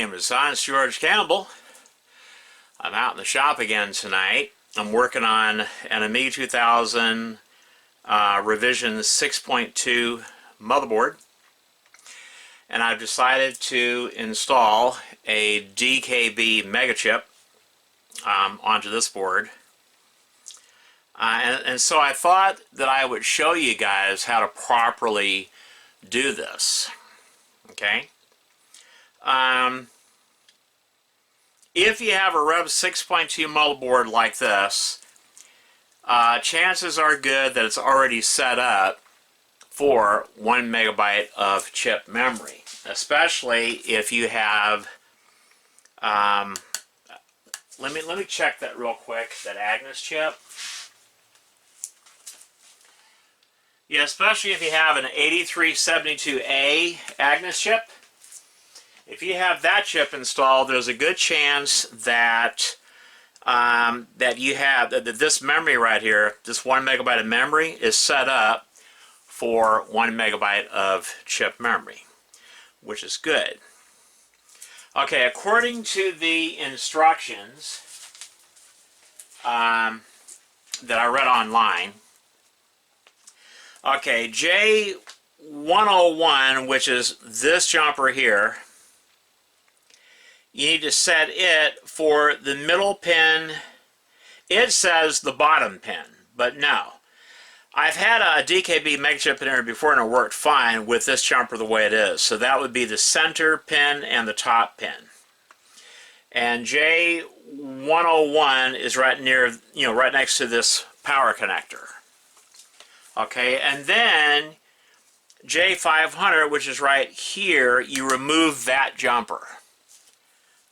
name is George Campbell. I'm out in the shop again tonight. I'm working on an Amiga 2000 revision 6.2 motherboard, and I've decided to install a DKB MegAChip onto this board. And so I thought that I would show you guys how to properly do this. Okay? If you have a Rev 6.2 motherboard like this, chances are good that it's already set up for 1 megabyte of chip memory, especially if you have let me check that real quick, that Agnes chip. Yeah, especially if you have an 8372A Agnes chip. If you have that chip installed, there's a good chance that that this memory right here, this 1 megabyte of memory, is set up for 1 megabyte of chip memory, which is good. Okay, according to the instructions that I read online, okay, J101, which is this jumper here, you need to set it for the middle pin. It says the bottom pin, but no. I've had a DKB MegAChip in here before and it worked fine with this jumper the way it is. So that would be the center pin and the top pin. And J101 is right near, right next to this power connector. Okay, and then J500, which is right here, you remove that jumper.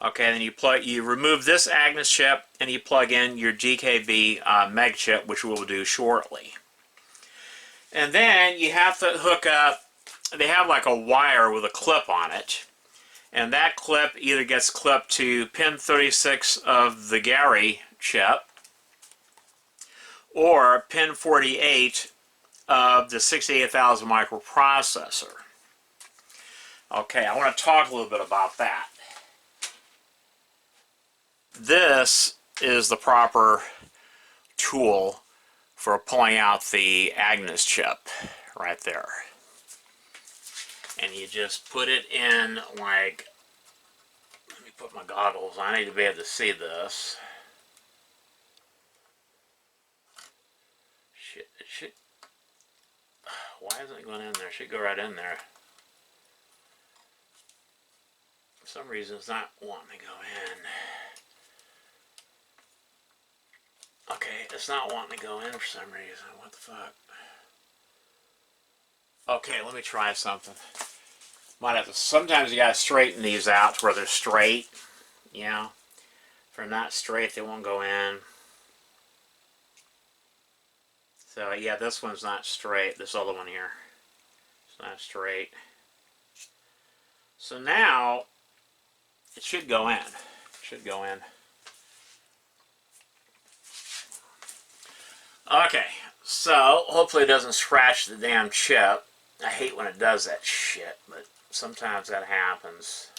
Okay, then you remove this Agnes chip and you plug in your DKB MegAChip, which we will do shortly. And then you have to hook up, they have like a wire with a clip on it, and that clip either gets clipped to pin 36 of the Gary chip or pin 48 of the 68000 microprocessor. Okay, I want to talk a little bit about that. This is the proper tool for pulling out the Agnes chip right there. And you just put it in like, let me put my goggles on, I need to be able to see this. Shit, it should, why isn't it going in there? It should go right in there. For some reason it's not wanting to go in. Okay, it's not wanting to go in for some reason. What the fuck? Okay, let me try something. Might have to. Sometimes you gotta straighten these out to where they're straight. You know, if they're not straight, they won't go in. So yeah, this one's not straight. This other one here, it's not straight. So now it should go in. It should go in. Okay, so hopefully it doesn't scratch the damn chip. I hate when it does that shit, but sometimes that happens.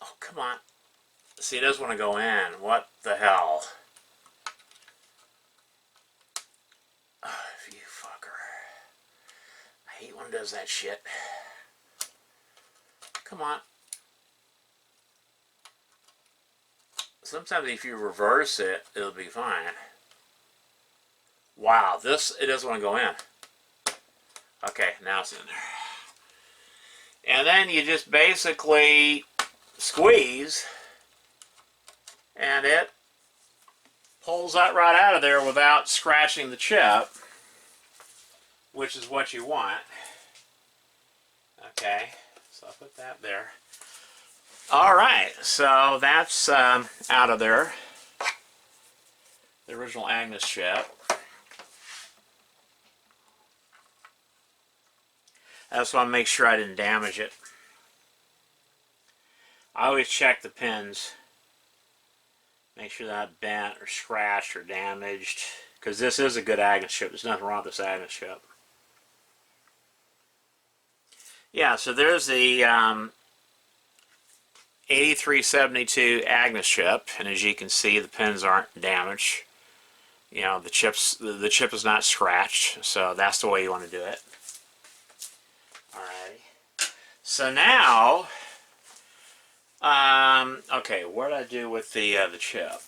Oh, come on. See, it does want to go in. What the hell? Oh, you fucker. I hate when it does that shit. Come on. Sometimes if you reverse it, it'll be fine. Wow, it doesn't want to go in. Okay, now it's in there. And then you just basically squeeze, and it pulls that right out of there without scratching the chip, which is what you want. Okay, so I'll put that there. Alright, so that's out of there. The original Agnes chip. I just want to make sure I didn't damage it. I always check the pins. Make sure they're not bent or scratched or damaged. Because this is a good Agnes chip. There's nothing wrong with this Agnes chip. Yeah, so there's the 8372 Agnes chip, and as you can see, the pins aren't damaged. You know, the chip is not scratched, so that's the way you want to do it. Alrighty. So now, okay, what did I do with the chip?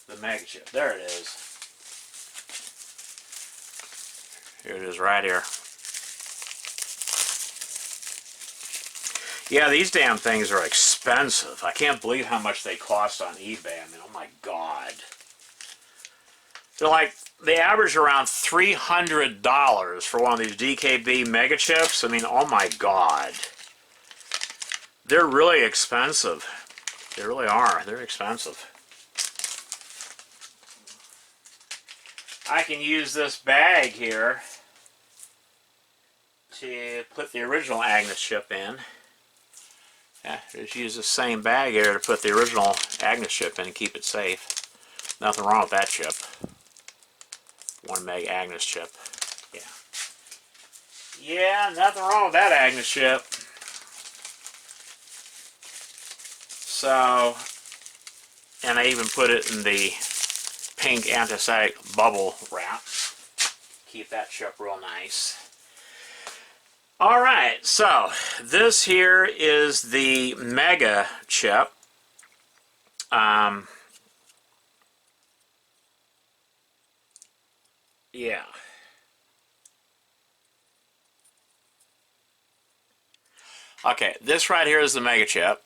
The MegAChip. There it is. Here it is, right here. Yeah, these damn things are expensive. I can't believe how much they cost on eBay. I mean, oh my God. They're like, they average around $300 for one of these DKB MegAChips. I mean, oh my God. They're really expensive. They really are. They're expensive. I can use this bag here to put the original Agnes chip in. Yeah, just use the same bag here to put the original Agnes chip in and keep it safe. Nothing wrong with that chip. 1 meg Agnes chip. Yeah. Yeah, nothing wrong with that Agnes chip. So, and I even put it in the pink anti-static bubble wrap. Keep that chip real nice. Alright, so this here is the MegAChip. Yeah. Okay, this right here is the MegAChip.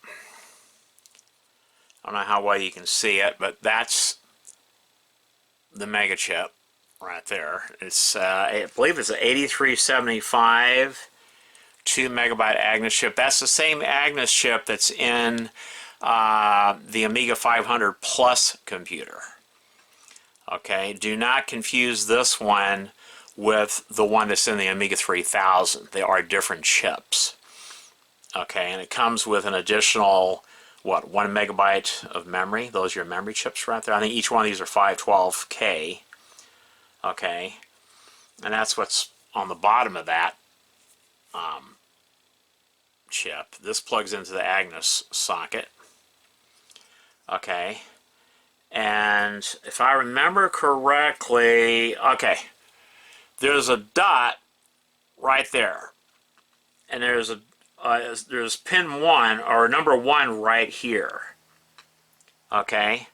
I don't know how well you can see it, but that's the MegAChip right there. It's I believe it's an 8375 2 megabyte Agnes chip. That's the same Agnes chip that's in the Amiga 500 Plus computer. Okay, do not confuse this one with the one that's in the Amiga 3000. They are different chips. Okay, and it comes with an additional, what, 1 megabyte of memory. Those are your memory chips right there. I think each one of these are 512K. Okay, and that's what's on the bottom of that chip. This plugs into the Agnes socket. Okay, and if I remember correctly, okay, there's a dot right there, and there's pin 1 or number 1 right here. Okay,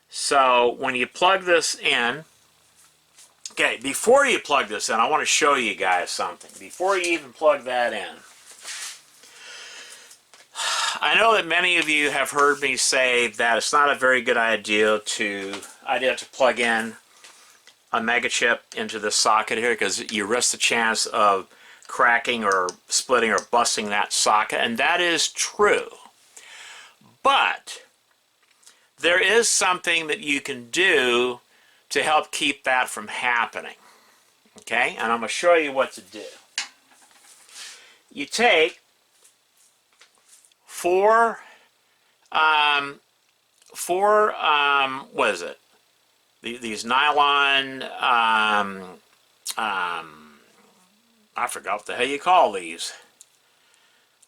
so when you plug this in, okay, before you plug this in, I want to show you guys something. Before you even plug that in, I know that many of you have heard me say that it's not a very good idea to plug in a MegAChip into this socket here, because you risk the chance of cracking or splitting or busting that socket, and that is true. But there is something that you can do to help keep that from happening. Okay, and I'm going to show you what to do. You take four, what is it? These nylon, I forgot what the hell you call these.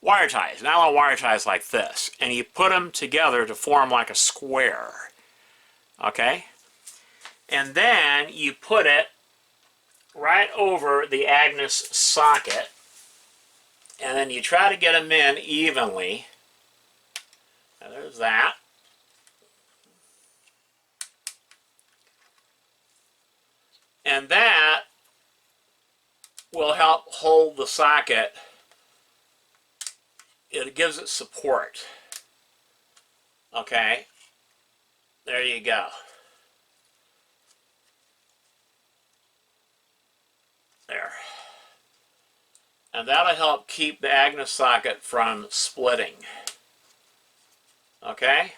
Wire ties, nylon wire ties like this. And you put them together to form like a square. Okay? And then you put it right over the Agnes socket. And then you try to get them in evenly. Now there's that. And that will help hold the socket. It gives it support. Okay, there you go. There. And that'll help keep the Agnes socket from splitting. Okay?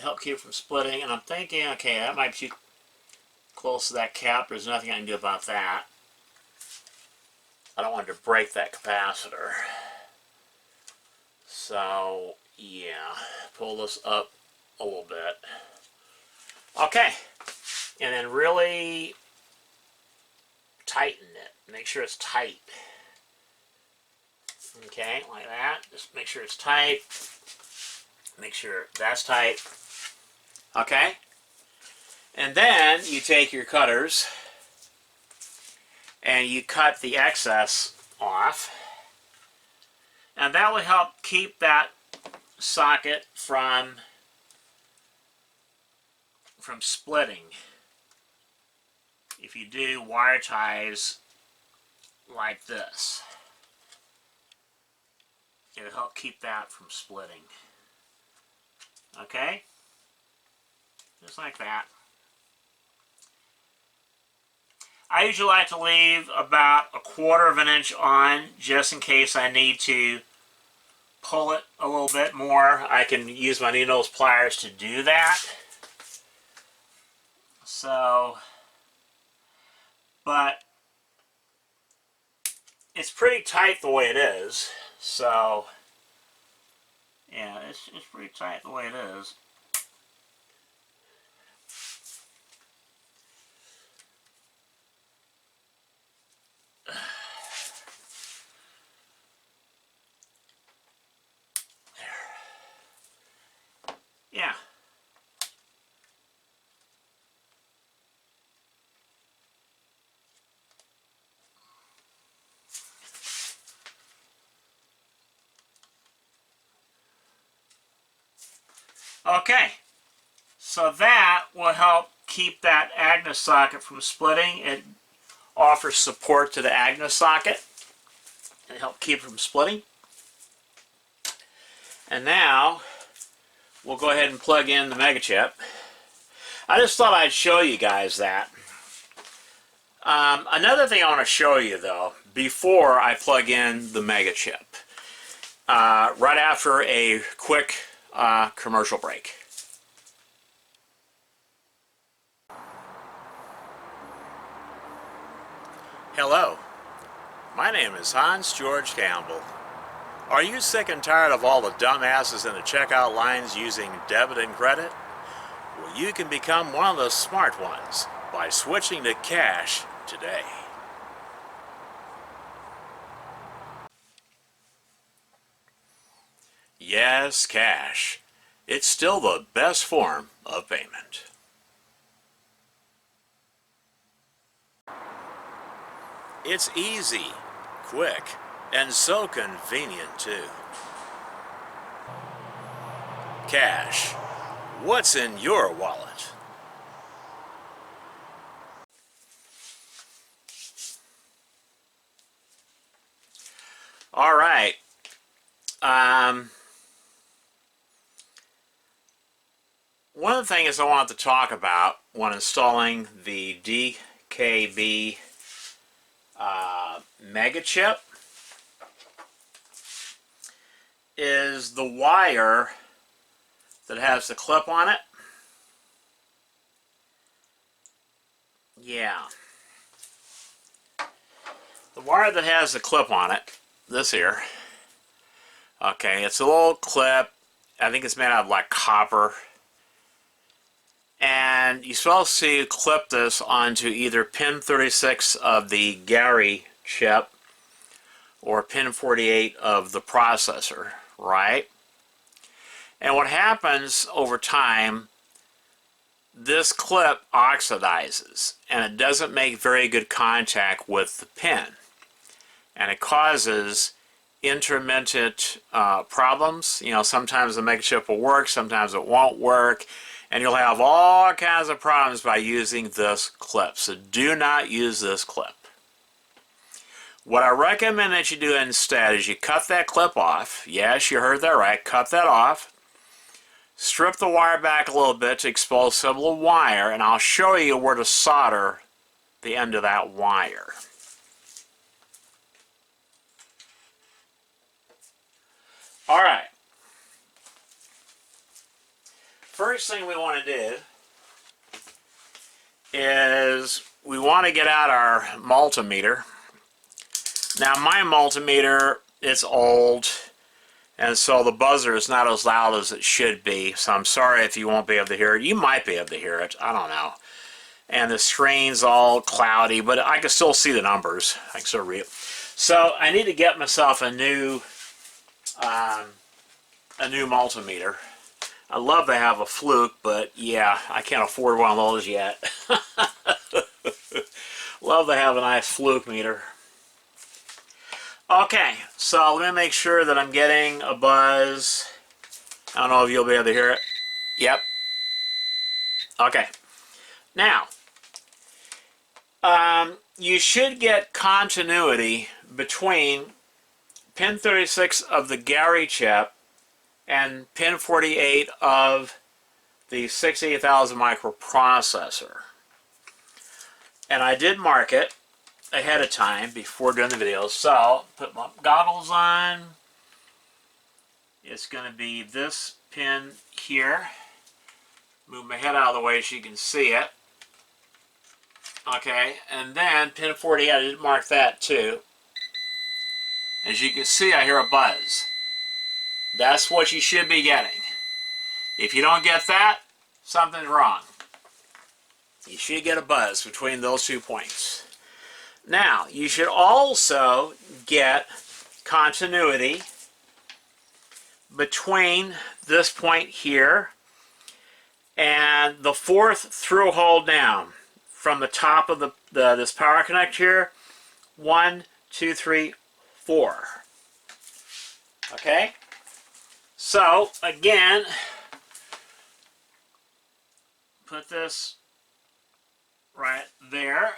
Help keep it from splitting. And I'm thinking, okay, that might be too close to that cap. There's nothing I can do about that. I don't want to break that capacitor. So, yeah, pull this up a little bit. Okay, and then really tighten it. Make sure it's tight. Okay, like that. Just make sure it's tight. Make sure that's tight. Okay? And then you take your cutters and you cut the excess off. And that will help keep that socket from splitting. If you do wire ties like this, it'll help keep that from splitting. Okay? Just like that. I usually like to leave about 1/4 of an inch on, just in case I need to pull it a little bit more. I can use my needle-nose pliers to do that. So, but it's pretty tight the way it is. So, yeah, it's pretty tight the way it is. Yeah. Okay. So that will help keep that Agnes socket from splitting. It offers support to the Agnes socket and help keep it from splitting. And now we'll go ahead and plug in the MegAChip. I just thought I'd show you guys that. Another thing I want to show you though, before I plug in the MegAChip, right after a quick commercial break. Hello, my name is Hans George Campbell. Are you sick and tired of all the dumbasses in the checkout lines using debit and credit? Well, you can become one of the smart ones by switching to cash today. Yes, cash. It's still the best form of payment. It's easy, quick, and so convenient too. Cash. What's in your wallet? All right. One of the things I wanted to talk about when installing the DKB MegAChip is the wire that has the clip on it. Yeah. The wire that has the clip on it, this here, okay, it's a little clip. I think it's made out of like copper. And you're supposed to clip this onto either pin 36 of the Gary chip or pin 48 of the processor, right? And what happens over time, this clip oxidizes and it doesn't make very good contact with the pin. And it causes intermittent problems. You know, sometimes the MegAChip will work, sometimes it won't work. And you'll have all kinds of problems by using this clip. So do not use this clip. What I recommend that you do instead is you cut that clip off. Yes, you heard that right. Cut that off. Strip the wire back a little bit to expose some of the wire, and I'll show you where to solder the end of that wire. All right. First thing we want to do is we want to get out our multimeter. Now my multimeter, it's old, and so the buzzer is not as loud as it should be, so I'm sorry if you won't be able to hear it. You might be able to hear it, I don't know. And the screen's all cloudy, but I can still see the numbers. I can still read it. So I need to get myself a new multimeter. I'd love to have a fluke, but yeah, I can't afford one of those yet. Love to have a nice fluke meter. Okay, so let me make sure that I'm getting a buzz. I don't know if you'll be able to hear it. Yep. Okay. Now, you should get continuity between pin 36 of the MegAChip and pin 48 of the 68000 microprocessor. And I did mark it ahead of time before doing the video. So, put my goggles on. It's going to be this pin here. Move my head out of the way so you can see it. Okay, and then pin 48, I did mark that too. As you can see, I hear a buzz. That's what you should be getting. If you don't get that, something's wrong. You should get a buzz between those 2 points. Now, you should also get continuity between this point here and the 4th through hole down from the top of this power connector here. 1, 2, 3, 4. Okay? So, again, put this right there.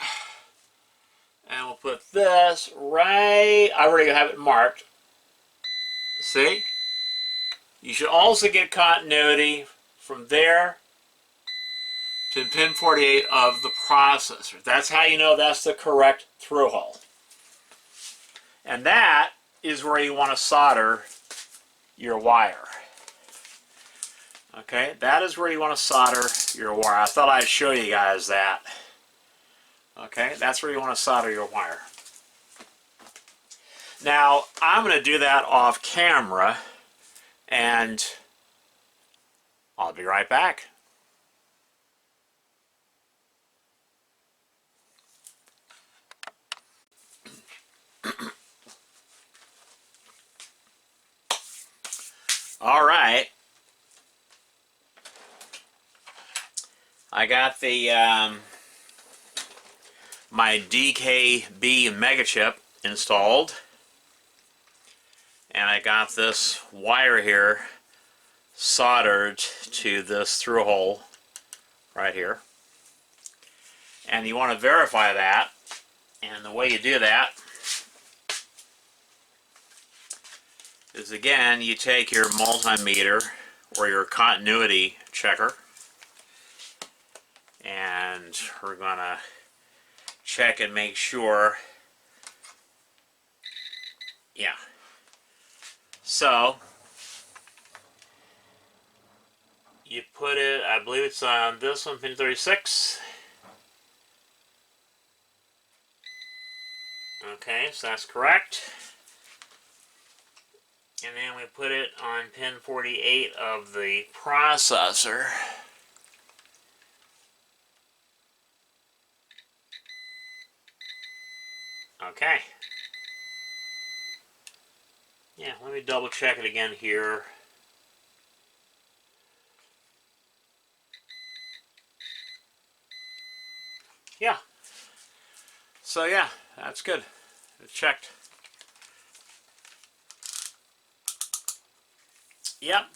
And we'll put this right... I already have it marked. See? You should also get continuity from there to pin 48 of the processor. That's how you know that's the correct through hole. And that is where you want to solder your wire. Okay, that is where you want to solder your wire. I thought I'd show you guys that. Okay, that's where you want to solder your wire. Now, I'm going to do that off camera, and I'll be right back. All right. I got the my DKB MegAChip installed, and I got this wire here soldered to this through hole right here. And you want to verify that, and the way you do that is, again, you take your multimeter or your continuity checker, and we're going to check and make sure. Yeah. So, you put it, I believe it's on this one, pin 36. Okay, so that's correct. And then we put it on pin 48 of the processor. Okay. Yeah, let me double check it again here. Yeah. So yeah, that's good. It's checked. Yep.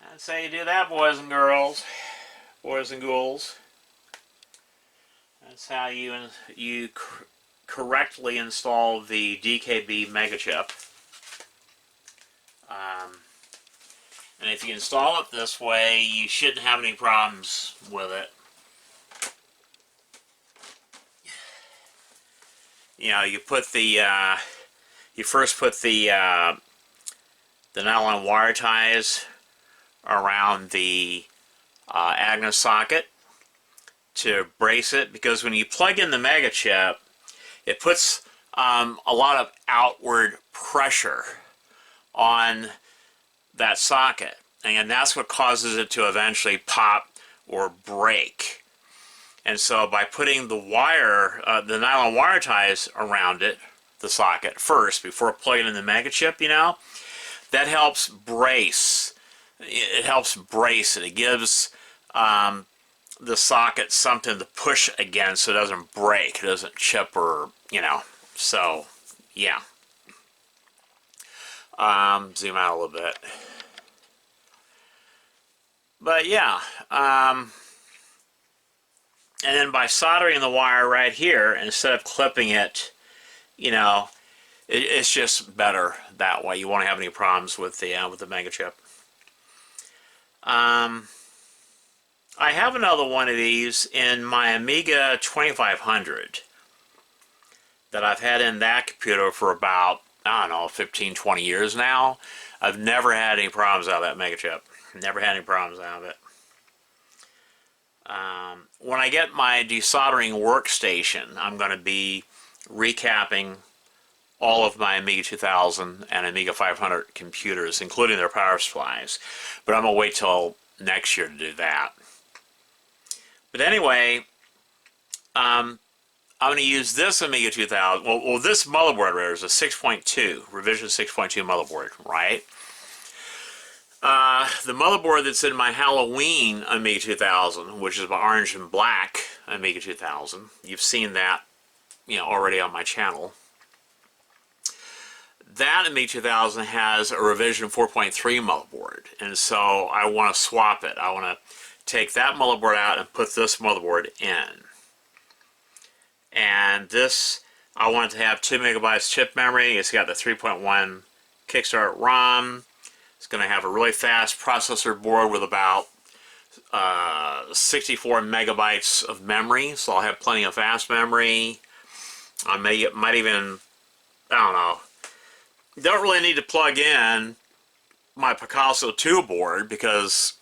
That's how you do that, boys and girls. Boys and ghouls. That's how you correctly install the DKB MegAChip. And if you install it this way, you shouldn't have any problems with it. You know, you put the you first put the nylon wire ties around the Agnes socket to brace it, because when you plug in the MegAChip, it puts a lot of outward pressure on that socket, and that's what causes it to eventually pop or break. And so by putting the wire, the nylon wire ties around it, the socket first, before plugging in the MegAChip, you know, that helps brace. It helps brace it. It gives the socket something to push against so it doesn't break, it doesn't chip, or, you know, so, yeah. Zoom out a little bit. But yeah, and then by soldering the wire right here, instead of clipping it, you know, it's just better that way. You won't have any problems with the MegAChip. I have another one of these in my Amiga 2500 that I've had in that computer for about, I don't know, 15, 20 years now. I've never had any problems out of that MegAChip. Never had any problems out of it. When I get my desoldering workstation, I'm going to be recapping all of my Amiga 2000 and Amiga 500 computers, including their power supplies. But I'm going to wait till next year to do that. But anyway, I'm going to use this Amiga 2000. Well, this motherboard right is a 6.2, revision 6.2 motherboard, right? The motherboard that's in my Halloween Amiga 2000, which is my orange and black Amiga 2000. You've seen that, you know, already on my channel. That Amiga 2000 has a revision 4.3 motherboard, and so I want to swap it. I want to take that motherboard out and put this motherboard in. And this, I want it to have 2 megabytes chip memory. It's got the 3.1 Kickstart ROM. It's going to have a really fast processor board with about 64 megabytes of memory, so I'll have plenty of fast memory. I might even, I don't know, don't really need to plug in my Picasso 2 board because,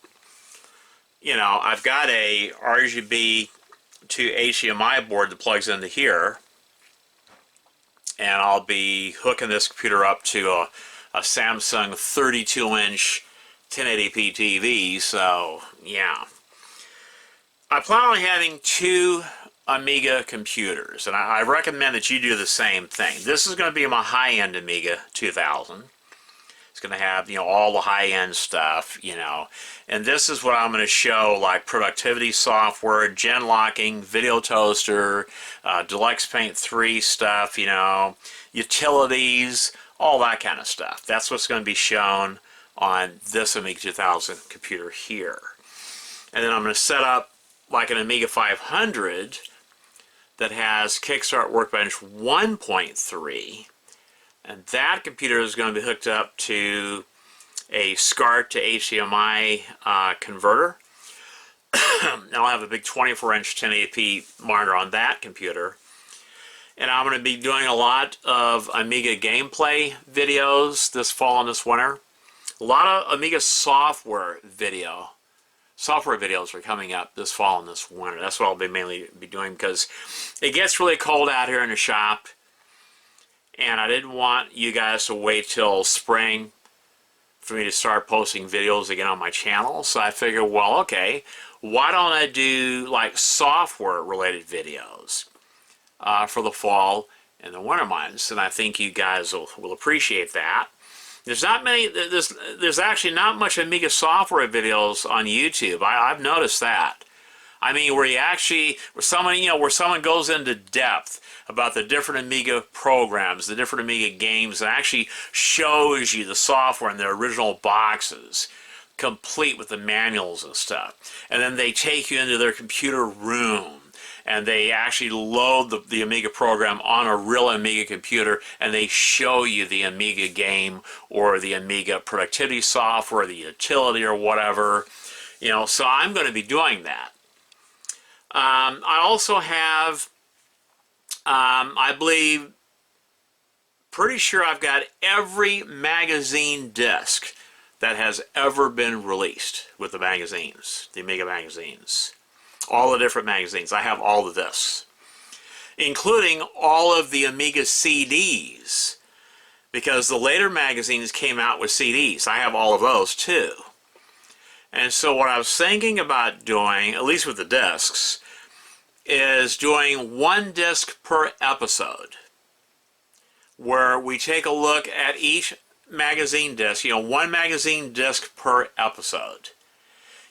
you know, I've got a RGB to HDMI board that plugs into here, and I'll be hooking this computer up to a Samsung 32-inch 1080p TV, so yeah. I plan on having 2 Amiga computers, and I recommend that you do the same thing. This is going to be my high-end Amiga 2000. It's going to have, you know, all the high-end stuff, you know, and this is what I'm going to show, like productivity software, gen locking, video toaster, Deluxe Paint 3 stuff, you know, utilities, all that kind of stuff. That's what's going to be shown on this Amiga 2000 computer here. And then I'm going to set up like an Amiga 500 that has Kickstart Workbench 1.3, and that computer is going to be hooked up to a SCART to HDMI converter. And I'll have a big 24-inch 1080p monitor on that computer. And I'm going to be doing a lot of Amiga gameplay videos this fall and this winter. A lot of Amiga software videos are coming up this fall and this winter. That's what I'll be mainly doing because it gets really cold out here in the shop, and I didn't want you guys to wait till spring for me to start posting videos again on my channel. So I figured, well, okay, why don't I do like software related videos for the fall and the winter months? And I think you guys will appreciate that. There's not many. There's actually not much Amiga software videos on YouTube. I've noticed that. I mean, where someone goes into depth about the different Amiga programs, the different Amiga games, and actually shows you the software in their original boxes, complete with the manuals and stuff. And then they take you into their computer room, and they actually load the Amiga program on a real Amiga computer, and they show you the Amiga game or the Amiga productivity software, the utility or whatever. You know, so I'm going to be doing that. I also have, I believe, pretty sure I've got every magazine disc that has ever been released with the magazines, the Amiga magazines. All the different magazines. I have all of this, including all of the Amiga CDs, because the later magazines came out with CDs. I have all of those too. And so what I was thinking about doing, at least with the discs, is doing 1 disc per episode, where we take a look at each magazine disc, you know, one magazine disc per episode.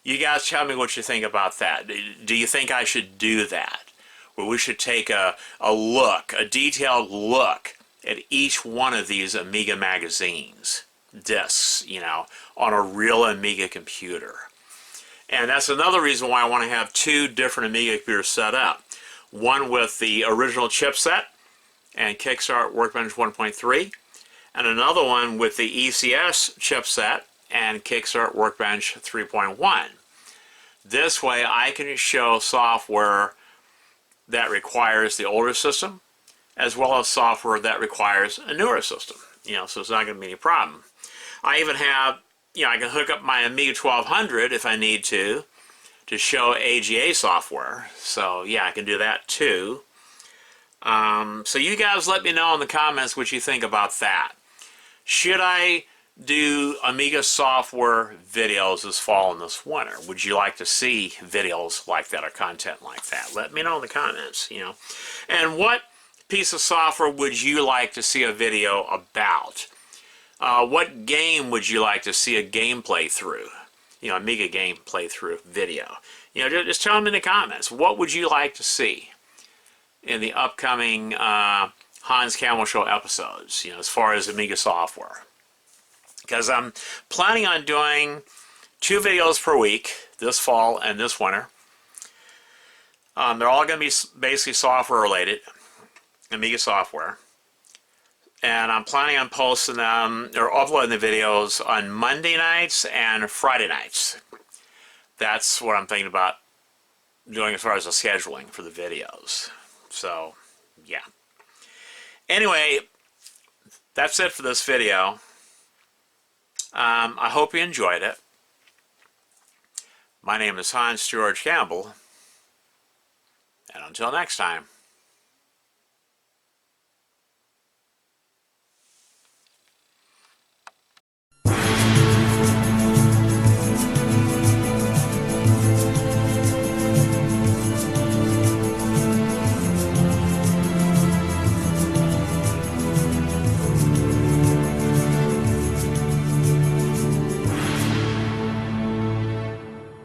You guys tell me what you think about that. Do you think I should do that? Where we should take a detailed look at each one of these Amiga magazines, discs, you know, on a real Amiga computer. And that's another reason why I want to have two different Amiga computers set up. One with the original chipset and Kickstart Workbench 1.3, and another one with the ECS chipset and Kickstart Workbench 3.1. This way I can show software that requires the older system as well as software that requires a newer system. You know, so it's not going to be any problem. I even have, you know, I can hook up my Amiga 1200 if I need to show AGA software. So yeah, I can do that too. So you guys let me know in the comments what you think about that. Should I do Amiga software videos this fall and this winter? Would you like to see videos like that or content like that? Let me know in the comments, you know. And what piece of software would you like to see a video about? What game would you like to see a gameplay through? You know, Amiga game playthrough video. You know, just tell them in the comments. What would you like to see in the upcoming Hans Camel Show episodes, you know, as far as Amiga software? Because I'm planning on doing 2 videos per week this fall and this winter. They're all going to be basically software related, Amiga software. And I'm planning on posting them or uploading the videos on Monday nights and Friday nights. That's what I'm thinking about doing as far as the scheduling for the videos. So, yeah. Anyway, that's it for this video. I hope you enjoyed it. My name is Hans George Campbell, and until next time.